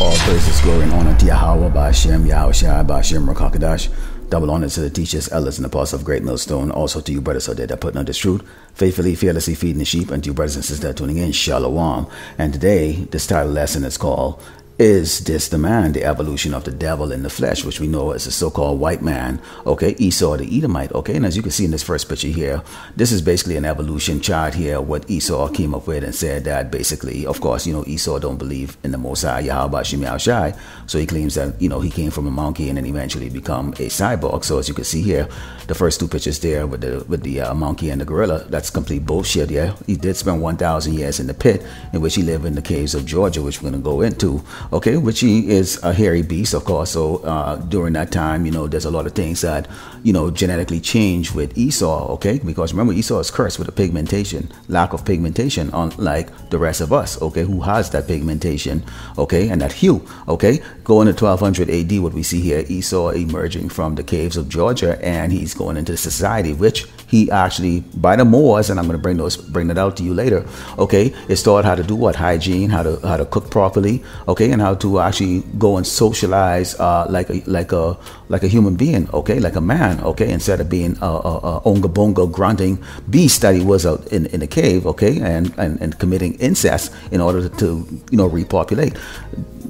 All praises, glory, and honor to Yahweh, Ba'ashem, Yahushua, Ba'ashem, Rakakadash. Double honor to the teachers, elders, and apostles of Great Millstone. Also to you brothers out there that putting on this truth, faithfully, fearlessly feeding the sheep, and to you brothers and sisters that are tuning in, Shalom. And today, this title lesson is called, Is This the Man? The Evolution of the Devil in the Flesh, which we know as the so-called white man, okay, Esau the Edomite, okay. And as you can see in this first picture here, this is basically an evolution chart here, what Esau came up with and said that basically, of course, you know, Esau don't believe in the Most High, Yahweh, Shem, Yahushai. So he claims that, you know, he came from a monkey and then eventually become a cyborg. So as you can see here, the first two pictures there with the monkey and the gorilla, that's complete bullshit. Yeah, he did spend 1,000 years in the pit in which he lived in the caves of Georgia, which we're going to go into. Okay, which he is a hairy beast, of course. So during that time, you know, there's a lot of things that, you know, genetically change with Esau, okay? Because remember, Esau is cursed with a pigmentation, lack of pigmentation, unlike the rest of us, okay, who has that pigmentation, okay, and that hue, okay? Going to 1200 AD, what we see here, Esau emerging from the caves of Georgia, and he's going into society, which he actually, by the Moors, and I'm going to bring that out to you later, okay, is taught how to do what? Hygiene, how to cook properly, okay, and how to actually go and socialize like a human being, okay, like a man, okay, instead of being a onga bonga grunting beast that he was out in the cave, okay, and committing incest in order to, you know, repopulate.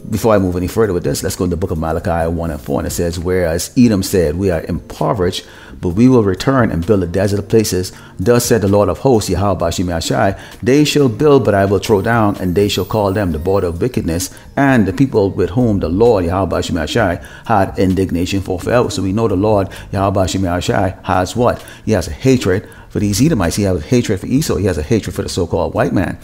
Before I move any further with this, let's go to the book of Malachi 1 and 4, and it says, whereas Edom said, we are impoverished, but we will return and build the desert places. Thus said the Lord of hosts, Yahweh Ba'ashem Yahushai, they shall build, but I will throw down, and they shall call them the border of wickedness, and the people with whom the Lord, Yahweh Ba'ashem Yahushai, had indignation for forever. So we know the Lord, Yahweh Ba'ashem Yahushai, has what? He has a hatred for these Edomites. He has a hatred for Esau. He has a hatred for the so-called white man.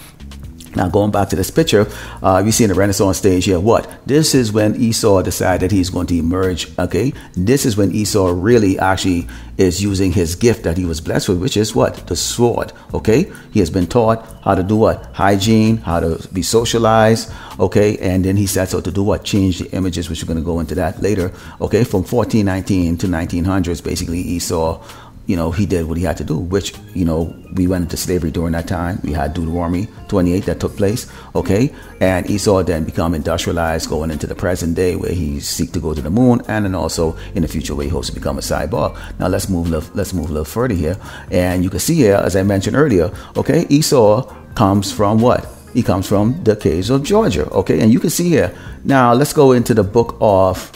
Now, going back to this picture, you see in the Renaissance stage here, what? This is when Esau decided he's going to emerge, okay? This is when Esau really actually is using his gift that he was blessed with, which is what? The sword, okay? He has been taught how to do what? Hygiene, how to be socialized, okay? And then he sets out to do what? Change the images, which we're going to go into that later, okay? From 1419 to 1900s, basically, Esau, you know, he did what he had to do, which, you know, we went into slavery during that time. We had Deuteronomy 28 that took place, okay? And Esau then become industrialized going into the present day where he seek to go to the moon, and then also in the future where he hopes to become a cyborg. Now let's move a little further here. And you can see here, as I mentioned earlier, okay, Esau comes from what? He comes from the caves of Georgia, okay? And you can see here. Now let's go into the book of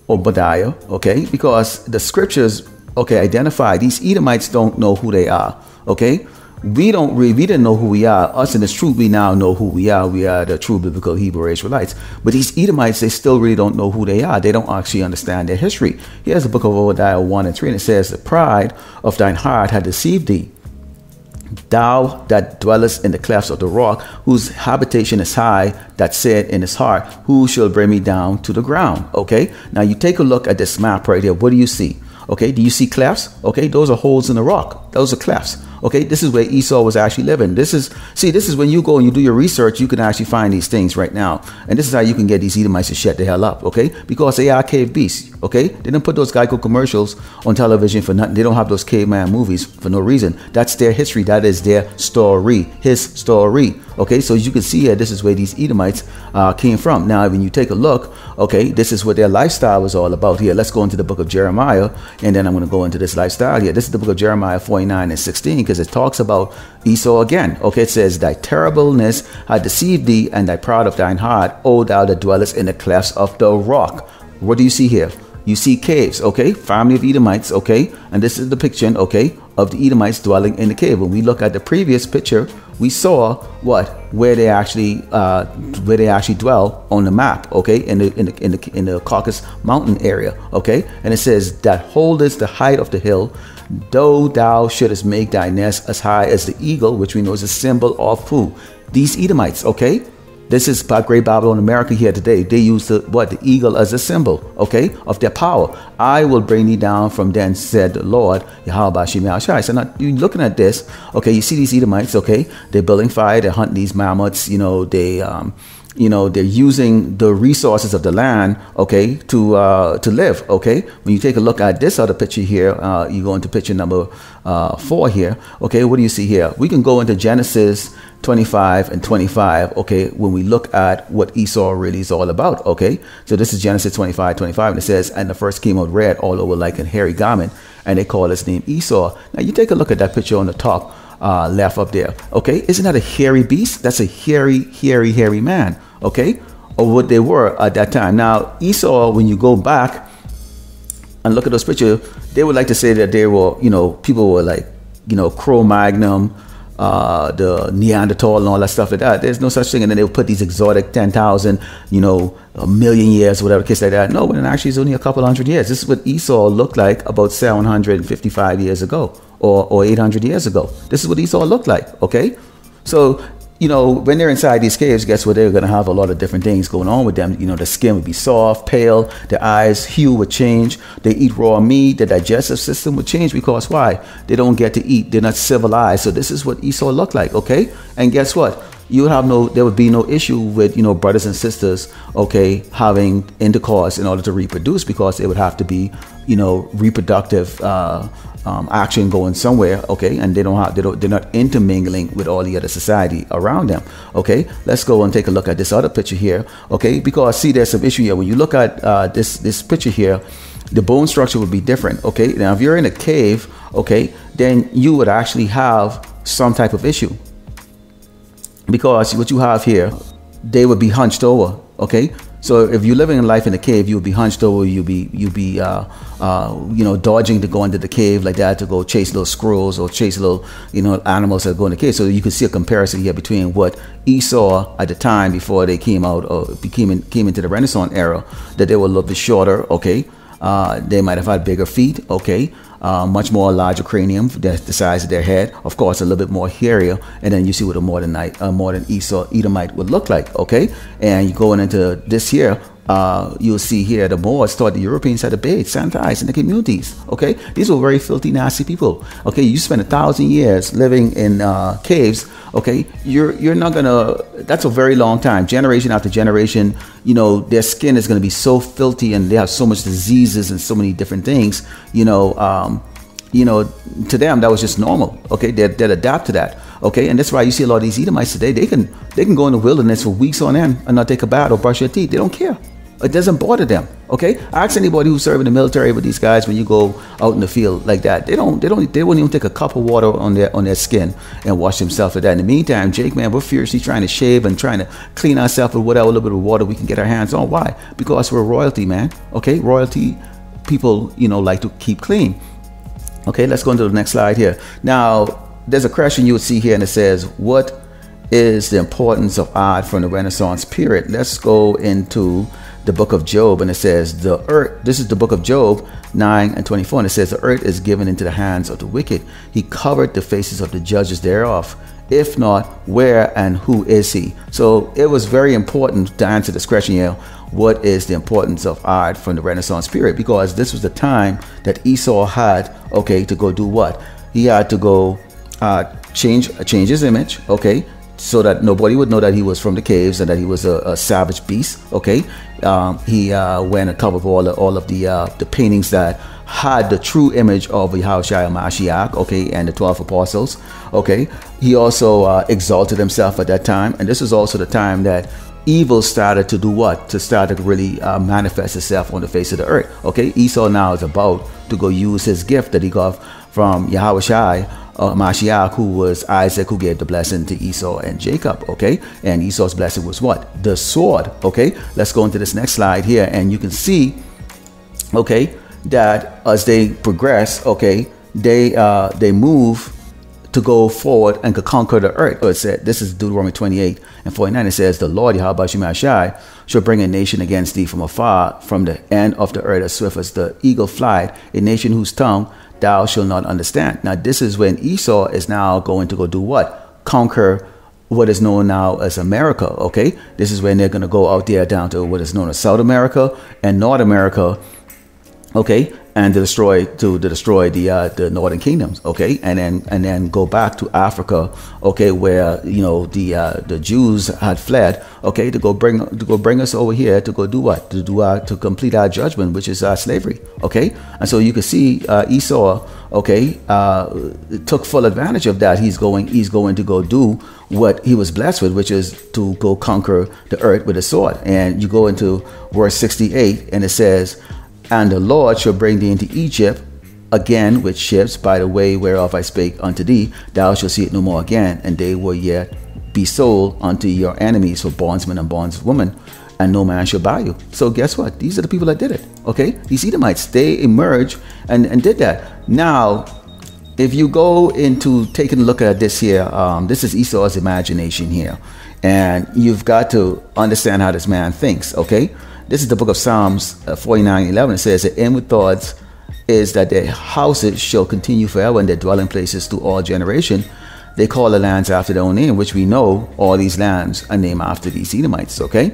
Obadiah, okay? Because the scriptures, okay, identify these Edomites don't know who they are, okay? We didn't know who we are. Us in this truth, we now know who we are. We are the true biblical Hebrew Israelites. But these Edomites, they still really don't know who they are. They don't actually understand their history. Here's the book of Obadiah 1 and 3, and it says, the pride of thine heart had deceived thee. Thou that dwellest in the clefts of the rock, whose habitation is high, that said in his heart, who shall bring me down to the ground? Okay, now you take a look at this map right here. What do you see? Okay, do you see clefts? Okay, those are holes in the rock. Those are clefts. Okay, this is where Esau was actually living. This is when you go and you do your research, you can actually find these things right now. And this is how you can get these Edomites to shut the hell up, okay? Because they are cave beasts, okay? They didn't put those Geico commercials on television for nothing. They don't have those caveman movies for no reason. That's their history. That is their story, his story. Okay, so as you can see here, this is where these Edomites came from. Now, when you take a look, okay, this is what their lifestyle was all about here. Let's go into the book of Jeremiah, and then I'm going to go into this lifestyle here. This is the book of Jeremiah 49 and 16, because it talks about Esau again. Okay, it says, thy terribleness had deceived thee, and thy pride of thine heart, O thou that dwellest in the clefts of the rock. What do you see here? You see caves, okay, family of Edomites, okay, and this is the depiction, okay, of the Edomites dwelling in the cave. When we look at the previous picture, we saw what, where they actually dwell on the map, okay, in the Caucasus Mountain area, okay, and it says that holdest the height of the hill, though thou shouldest make thy nest as high as the eagle, which we know is a symbol of who? These Edomites, okay. This is Great Babylon America here today. They use the eagle as a symbol, okay, of their power. I will bring thee down from thence, said the Lord, Yahweh Ba'ashem Yahushai. So now you're looking at this, okay, you see these Edomites, okay, they're building fire, they're hunting these mammoths, you know, they they're using the resources of the land, okay, to live, okay. When you take a look at this other picture here, you go into picture number 4 here, okay. What do you see here? We can go into Genesis 25 and 25, okay, when we look at what Esau really is all about, okay. So this is Genesis 25, and it says, and the first came out red all over like a hairy garment, and they call his name Esau. Now you take a look at that picture on the top left up there, okay. Isn't that a hairy beast? That's a hairy man, okay, or what they were at that time. Now Esau, when you go back and look at those pictures, they would like to say that they were, people were like, Cro-Magnon, the Neanderthal and all that stuff like that. There's no such thing. And then they would put these exotic 10,000, a million years, whatever case like that. No, when actually it's only a couple hundred years. This is what Esau looked like about 755 years ago or 800 years ago. This is what Esau looked like, okay? So, when they're inside these caves, guess what? They're going to have a lot of different things going on with them. The skin would be soft, pale, their eyes hue would change. They eat raw meat. Their digestive system would change because why? They don't get to eat. They're not civilized. So this is what Esau looked like, okay? And guess what? There would be no issue with, brothers and sisters, okay, having intercourse in order to reproduce, because it would have to be, reproductive action going somewhere, okay, and they're not intermingling with all the other society around them, okay. Let's go and take a look at this other picture here, okay, because see, there's some issue here. When you look at this picture here, the bone structure would be different, okay. Now if you're in a cave, okay, then you would actually have some type of issue, because what you have here, they would be hunched over, okay. So if you're living a life in a cave, you would be hunched over. You'd be dodging to go into the cave like that, to go chase little squirrels or chase little, animals that go in the cave. So you can see a comparison here between what Esau at the time before they came out or came into the Renaissance era, that they were a little bit shorter, okay. They might have had bigger feet, okay. Much more larger cranium, the size of their head, of course a little bit more hairier, and then you see what a modern Esau Edomite would look like, okay. And you going into this here, you'll see here the Moors thought the Europeans had to bathe, sanitize in the communities, okay. These were very filthy, nasty people, okay. You spend 1,000 years living in caves, okay. You're not gonna, that's a very long time, generation after generation, their skin is gonna be so filthy, and they have so much diseases and so many different things, to them that was just normal, okay. They'd adapt to that, okay. And that's why you see a lot of these Edomites today, they can go in the wilderness for weeks on end and not take a bath or brush their teeth. They don't care. It doesn't bother them, okay. Ask anybody who's serving the military with these guys, when you go out in the field like that, they won't even take a cup of water on their skin and wash themselves with that. In the meantime, Jake, man, we're fiercely trying to shave and trying to clean ourselves with whatever little bit of water we can get our hands on. Why? Because we're royalty, man, okay. Royalty people, like to keep clean. Okay, let's go into the next slide here. Now, there's a question you would see here, and it says, what is the importance of art from the Renaissance period? Let's go into the book of Job, and it says, the earth, this is the book of Job 9 and 24, and it says, the earth is given into the hands of the wicked. He covered the faces of the judges thereof. If not, where and who is he? So it was very important to answer this question here. What is the importance of art from the Renaissance period? Because this was the time that Esau had, okay, to go do what? He had to go change his image, okay, so that nobody would know that he was from the caves and that he was a savage beast, okay. He went and covered all of the paintings that had the true image of Yahushua Mashiach, okay, and the 12 apostles, okay. He also exalted himself at that time, and this was also the time that evil started to do what? To start to really manifest itself on the face of the earth, okay. Esau now is about to go use his gift that he got from Yahushua Mashiach, who was Isaac, who gave the blessing to Esau and Jacob, okay. And Esau's blessing was what? The sword, okay. Let's go into this next slide here, and you can see, okay, that as they progress, okay, they move to go forward and to conquer the earth. So it said, this is Deuteronomy 28 and 49. It says, the Lord Yahweh Shemashai shall bring a nation against thee from afar, from the end of the earth, as swift as the eagle flight, a nation whose tongue thou shalt not understand. Now this is when Esau is now going to go do what? Conquer what is known now as America, okay. This is when they're going to go out there down to what is known as South America and North America, okay. and to destroy the northern kingdoms, okay, and then go back to Africa, okay, where the Jews had fled, okay, to go bring us over here to go do what, to complete our judgment, which is slavery, okay. And so you can see Esau, okay, took full advantage of that. He's going to go do what he was blessed with, which is to go conquer the earth with a sword. And you go into verse 68, and it says, "And the Lord shall bring thee into Egypt again with ships, by the way whereof I spake unto thee. Thou shalt see it no more again, and they will yet be sold unto your enemies for bondsmen and bondswomen, and no man shall buy you." So guess what? These are the people that did it. Okay, these Edomites, they emerged and did that. Now, if you go into taking a look at this here, this is Esau's imagination here, and you've got to understand how this man thinks. Okay. This is the book of Psalms 49:11. It says, "The inward thoughts is that their houses shall continue forever, and their dwelling places to all generation. They call the lands after their own name," which we know all these lands are named after these Edomites. Okay.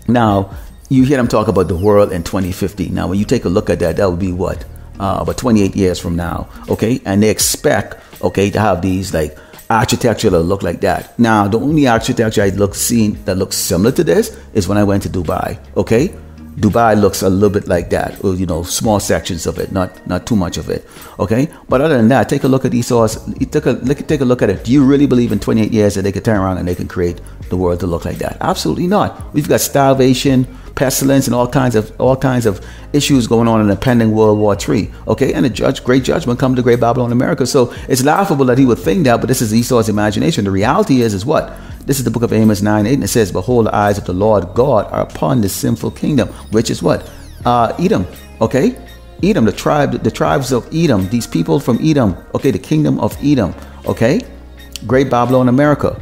Now, you hear them talk about the world in 2050. Now, when you take a look at that, that would be what? About 28 years from now. Okay. And they expect, okay, to have these like architecture that look like that. Now, the only architecture I seen that looks similar to this is when I went to Dubai. Okay, Dubai looks a little bit like that, or, small sections of it, not too much of it. Okay, but other than that, take a look at Esau's. Take a look at it. Do you really believe in 28 years that they could turn around and they can create the world to look like that? Absolutely not. We've got starvation, pestilence, and all kinds of issues going on in the pending World War III. Okay, and great judgment come to Great Babylon, America. So it's laughable that he would think that, but this is Esau's imagination. The reality is what? This is the book of Amos 9:8, and it says, "Behold, the eyes of the Lord God are upon this sinful kingdom," which is what? Edom. Okay, Edom, the tribes of Edom, these people from Edom. Okay, the kingdom of Edom. Okay, Great Babylon, America.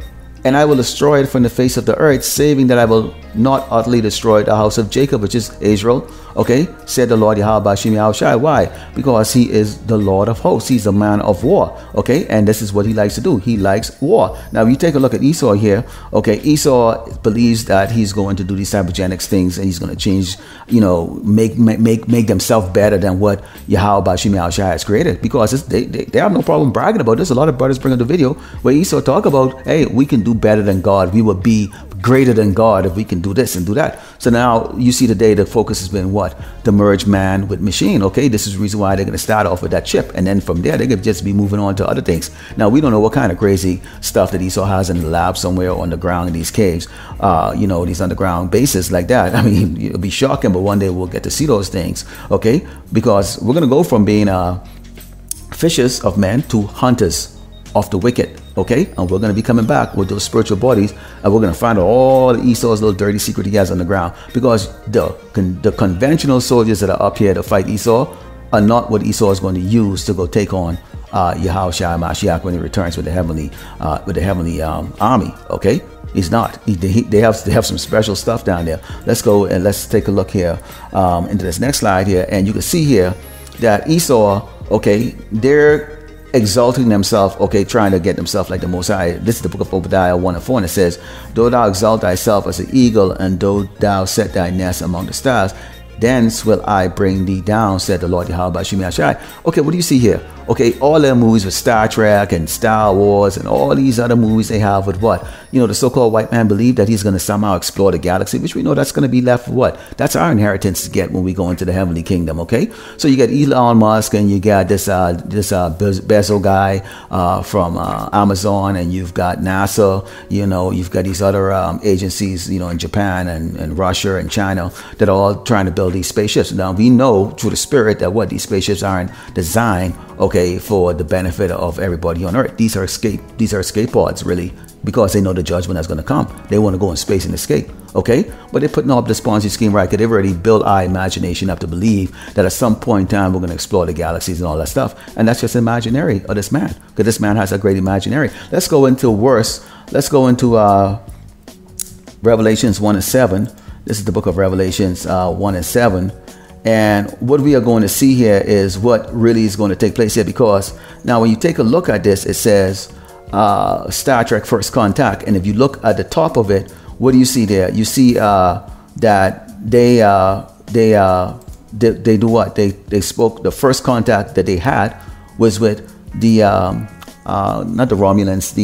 "And I will destroy it from the face of the earth, saving that I will not utterly destroy the house of Jacob," which is Israel. Okay, said the Lord Yahweh Bashim Yahushai. Why? Because he is the Lord of hosts. He's a man of war. Okay, and this is what he likes to do. He likes war. Now, if you take a look at Esau here, okay, Esau believes that he's going to do these cybergenics things, and he's going to change, make themselves better than what Yahweh Bashim Yahushai has created, because they have no problem bragging about this. A lot of brothers bring up the video where Esau talk about, hey, we can do better than God. We will be greater than God if we can do this and do that. So now you see today the focus has been what? To merge man with machine. Okay, this is the reason why they're going to start off with that chip, and then from there they could just be moving on to other things. Now, we don't know what kind of crazy stuff that Esau has in the lab somewhere on the ground in these caves, these underground bases like that. I mean, it'll be shocking, but one day we'll get to see those things. Okay, because we're going to go from being fishers of men to hunters of the wicked. Okay, and we're going to be coming back with those spiritual bodies, and we're going to find out all the Esau's little dirty secret he has on the ground, because the conventional soldiers that are up here to fight Esau are not what Esau is going to use to go take on Yahushua Mashiach when he returns with the heavenly army. Okay, he's not. They have some special stuff down there. Let's go and let's take a look here into this next slide here, and you can see here that Esau, okay, they're exalting themselves, okay, trying to get themselves like the Most High. This is the book of Obadiah 1:4, and it says, "Though thou exalt thyself as an eagle, and though thou set thy nest among the stars, thence will I bring thee down, said the Lord Yahweh Bashim Yahushai." Okay, what do you see here? Okay, all their movies with Star Trek and Star Wars and all these other movies they have with what? The so-called white man believe that he's going to somehow explore the galaxy, which we know that's going to be left for what? That's our inheritance to get when we go into the heavenly kingdom, okay? So you got Elon Musk, and you got this Bezos guy from Amazon, and you've got NASA, you've got these other agencies, in Japan and Russia and China that are all trying to build these spaceships. Now, we know through the spirit that what these spaceships aren't designed, okay, for the benefit of everybody on earth. These are escape pods, really, because they know the judgment that's going to come. They want to go in space and escape, okay? But they're putting up this Ponzi scheme, right? Because they've already built our imagination up to believe that at some point in time we're going to explore the galaxies and all that stuff. And that's just imaginary of this man, because this man has a great imaginary. Let's go into Revelations 1:7. This is the book of Revelations 1:7. And what we are going to see here is what really is going to take place here, because now when you take a look at this, it says Star Trek First Contact. And if you look at the top of it, what do you see there? You see that they they do what? They spoke, the first contact that they had was with the, not the Romulans,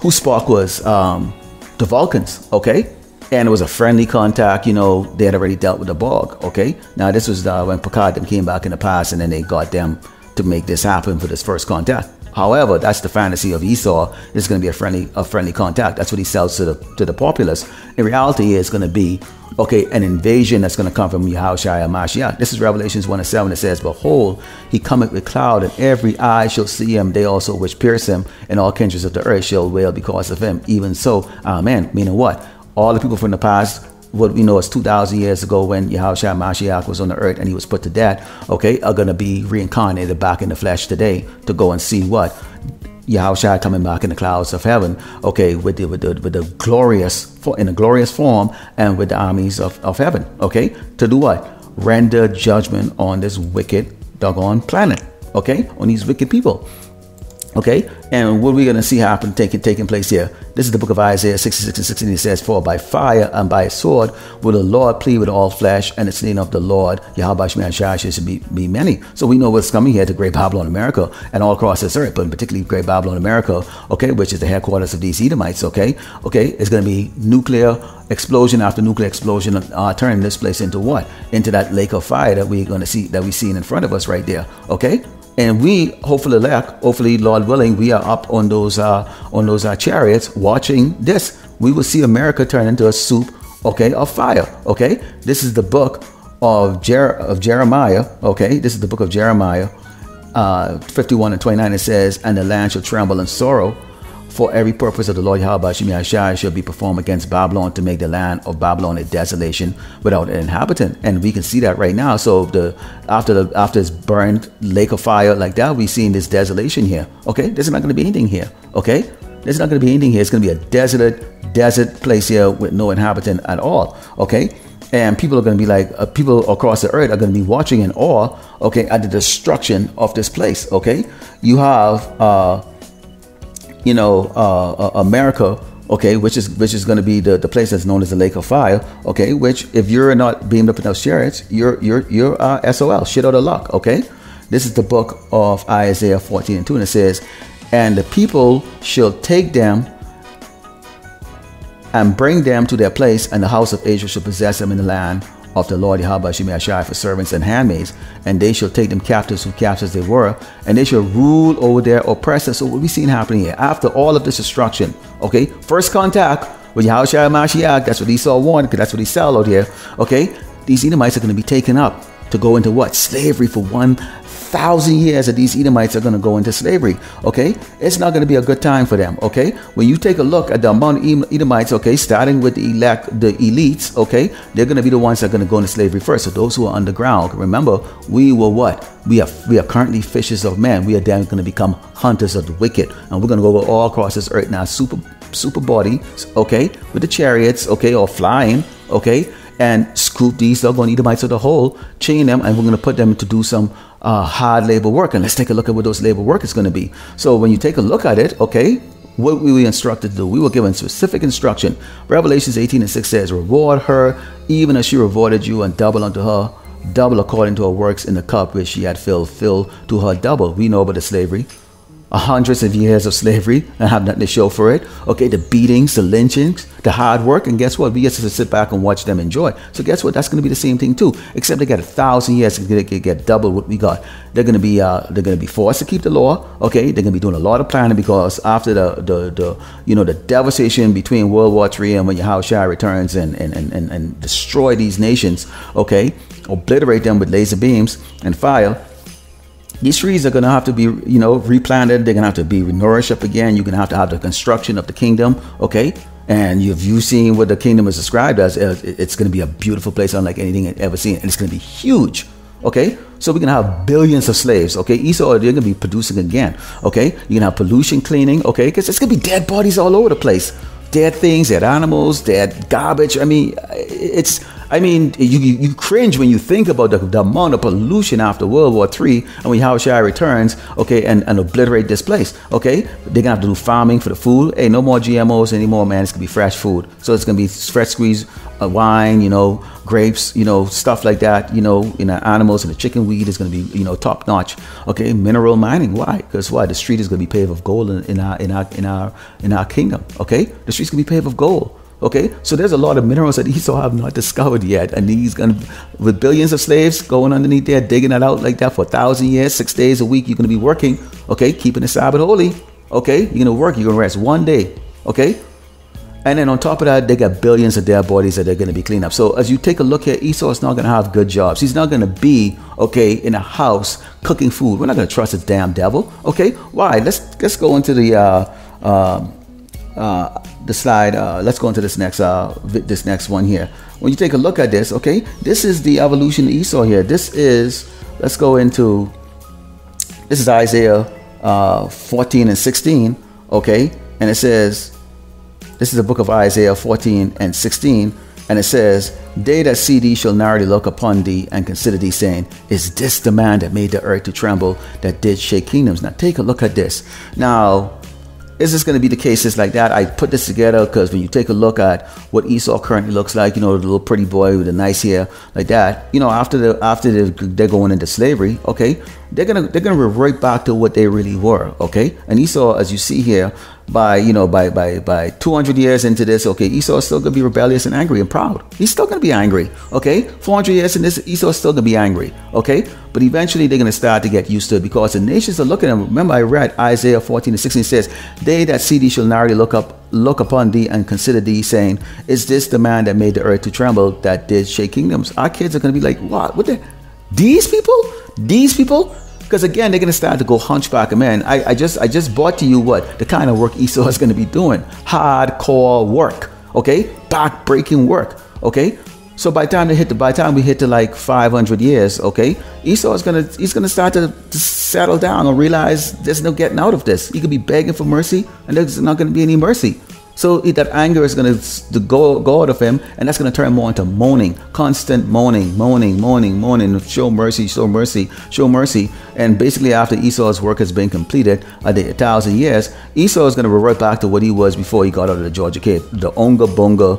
who Spark was, the Vulcans, okay? And it was a friendly contact, you know, they had already dealt with the Borg, okay? Now this was when Picard them came back in the past, and then they got them to make this happen for this first contact. However, that's the fantasy of Esau. It's going to be a friendly contact. That's what he sells to the populace. In reality, it's going to be, okay, an invasion that's going to come from Yahushua Mashiach. This is Revelations 1:7. It says, "Behold, he cometh with cloud, and every eye shall see him. They also which pierce him, and all kindreds of the earth shall wail because of him. Even so, amen." Meaning what? All the people from the past, what we know is 2,000 years ago when Yahushua Mashiach was on the earth and he was put to death, okay, are going to be reincarnated back in the flesh today to go and see what? Yahushua coming back in the clouds of heaven, okay, with the glorious, in a glorious form, and with the armies of heaven, okay, to do what? Render judgment on this wicked doggone planet, okay, on these wicked people. Okay, and what we're going to see happen, taking place here. This is the book of Isaiah 66:16. It says, "For by fire and by sword will the Lord plead with all flesh, and the slain of the Lord, Yahweh should be many." So we know what's coming here to Great Babylon, America, and all across this earth, but particularly Great Babylon, America, okay, which is the headquarters of these Edomites, okay? Okay, it's going to be nuclear explosion after nuclear explosion, turning this place into what? Into that lake of fire that we're going to see, that we see in front of us right there, okay? And we, hopefully, Lord willing, we are up on those chariots watching this. We will see America turn into a soup, okay, of fire, okay? This is the book of Jeremiah, okay? This is the book of Jeremiah, 51:29. It says, "And the land shall tremble in sorrow, for every purpose of the Lord Yahweh shall be performed against Babylon, to make the land of Babylon a desolation without an inhabitant." And we can see that right now. So after this burned lake of fire like that, we're seeing this desolation here. Okay, there's not going to be anything here. Okay, there's not going to be anything here. It's going to be a desert place here with no inhabitant at all. Okay. And people are going to be like, people across the earth are going to be watching in awe, okay, at the destruction of this place. Okay, you have America, okay, which is going to be the place that's known as the lake of fire, okay, which if you're not beamed up in those chariots, you're SOL, shit out of luck, okay. This is the book of Isaiah 14:2, and it says, "And the people shall take them and bring them to their place, and the house of Israel shall possess them in the land of the Lord Yahweh for servants and handmaids, and they shall take them captives who captives they were, and they shall rule over their oppressors." So what we seen happening here, after all of this destruction, okay, first contact with Yahushua Mashiach, that's what Esau wanted, because that's what he sell out here, okay, these Edomites are going to be taken up to go into what? Slavery for 1,000 years that these Edomites are going to go into slavery, okay? It's not going to be a good time for them, okay? When you take a look at the amount of Edomites, okay, starting with the elites, okay, they're going to be the ones that are going to go into slavery first. So those who are underground, remember, we were what? We are currently fishers of men. We are then going to become hunters of the wicked. And we're going to go all across this earth now, super body, okay, with the chariots, okay, or flying, okay, and scoop these doggone Edomites of the whole, chain them, and we're going to put them to do some hard labor work. And let's take a look at what those labor work is going to be. So when you take a look at it, okay, what we were instructed to do, we were given specific instruction. Revelations 18:6 says, "Reward her even as she rewarded you, and double unto her, double according to her works in the cup which she had filled, fill to her double." We know about the slavery. Hundreds of years of slavery and have nothing to show for it. Okay, the beatings, the lynchings, the hard work, and guess what? We get to sit back and watch them enjoy. So guess what? That's going to be the same thing too, except they get 1,000 years to get double what we got. They're going to be forced to keep the law. Okay, they're going to be doing a lot of planning, because after the devastation between World War III and when Yahushua returns and destroy these nations, okay, obliterate them with laser beams and fire. These trees are going to have to be, replanted. They're going to have to be nourished up again. You're going to have the construction of the kingdom, okay? And you've seen what the kingdom is described as. It's going to be a beautiful place unlike anything I've ever seen. And it's going to be huge, okay? So we're going to have billions of slaves, okay? Esau, they're going to be producing again, okay? You're going to have pollution cleaning, okay? Because it's going to be dead bodies all over the place. Dead things, dead animals, dead garbage. I mean, you cringe when you think about the amount of pollution after World War III, and when Yahushua returns, okay, and obliterate this place, okay? They're going to have to do farming for the food. Hey, no more GMOs anymore, man. It's going to be fresh food. So it's going to be fresh squeezed wine, grapes, stuff like that, animals, and the chicken weed is going to be, top notch. Okay, mineral mining. Why? Because why? The street is going to be paved with gold in our kingdom. Okay, the street's going to be paved with gold. Okay, so there's a lot of minerals that Esau have not discovered yet, and he's gonna, with billions of slaves going underneath there, digging it out like that for 1,000 years, 6 days a week. You're gonna be working. Okay, keeping the Sabbath holy. Okay, you're gonna work. You're gonna rest one day. Okay. And then on top of that, they got billions of dead bodies that they're going to be cleaned up. So as you take a look here, Esau is not going to have good jobs. He's not going to be, okay, in a house cooking food. We're not going to trust this damn devil. Okay, why? Let's go into the slide. Let's go into this next one here. When you take a look at this, okay, this is the evolution of Esau here. This is Isaiah 14 and 16. Okay, and it says. This is the book of Isaiah 14 and 16, and it says, "They that see thee shall narrowly look upon thee and consider thee, saying, Is this the man that made the earth to tremble, that did shake kingdoms?" Now take a look at this. Now, is this going to be the cases like that? I put this together because when you take a look at what Esau currently looks like, the little pretty boy with the nice hair like that, after they're going into slavery, okay, they're gonna revert back to what they really were, okay. And Esau, as you see here, by 200 years into this, okay, Esau is still gonna be rebellious and angry and proud. He's still gonna be angry, okay. 400 years in this, Esau is still gonna be angry, okay. But eventually they're gonna start to get used to it because the nations are looking at him. Remember, I read Isaiah 14 and 16 says, "They that see thee shall narrowly look upon thee and consider thee, saying, Is this the man that made the earth to tremble, that did shake kingdoms?" Our kids are gonna be like, "What? These people?" Because again, they're gonna start to go hunchback. Man, I just brought to you what the kind of work Esau is gonna be doing. Hardcore work, okay, back-breaking work, okay. So by the time we hit to like 500 years, okay, Esau is gonna start to settle down and realize there's no getting out of this. He could be begging for mercy, and there's not gonna be any mercy. So that anger is going to go out of him, and that's going to turn more into moaning, constant moaning, show mercy, show mercy, show mercy. And basically after Esau's work has been completed, the 1,000 years, Esau is going to revert back to what he was before he got out of the Georgia cave, the Onga Bonga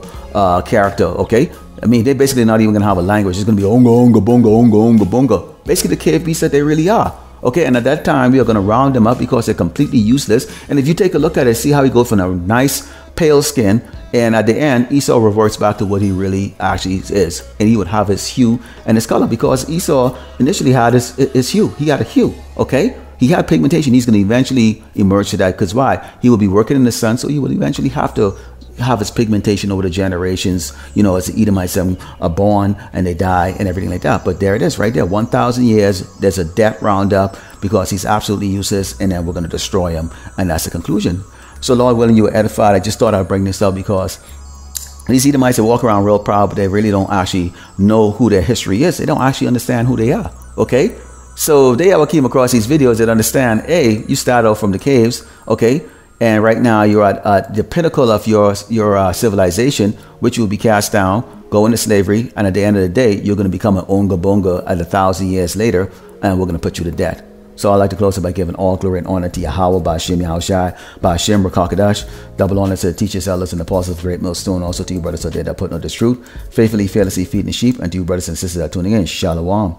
character, okay? I mean, they're basically not even going to have a language. It's going to be Onga, Onga, Bonga, Onga, Onga, Bonga. Basically the cave beasts that they really are. Okay, and at that time, we are going to round them up because they're completely useless. And if you take a look at it, see how he goes from a nice pale skin, and at the end, Esau reverts back to what he really actually is. And he would have his hue and his color, because Esau initially had his hue. He had a hue, okay? He had pigmentation. He's going to eventually emerge to that, because why? He will be working in the sun, so he will eventually have to have his pigmentation over the generations, as the Edomites are born and they die and everything like that. But there it is right there, 1,000 years, there's a death roundup because he's absolutely useless, and then we're going to destroy him, and that's the conclusion. So Lord willing, you were edified. I just thought I'd bring this up because these Edomites, they walk around real proud, but they really don't actually know who their history is. They don't actually understand who they are, okay? So if they ever came across these videos, they'd understand, hey, you start out from the caves, okay? And right now you're at the pinnacle of your civilization, which will be cast down, go into slavery, and at the end of the day, you're going to become an Onga Bonga at 1,000 years later, and we're going to put you to death. So I'd like to close it by giving all glory and honor to Yahweh, Ba'ashem Yahushai, Ba'ashem Rakakadash. Double honor to the teachers, elders, and apostles of Great Millstone. Also to you brothers out there that put on this truth, faithfully, fearlessly feeding the sheep, and to you brothers and sisters that are tuning in. Shalom.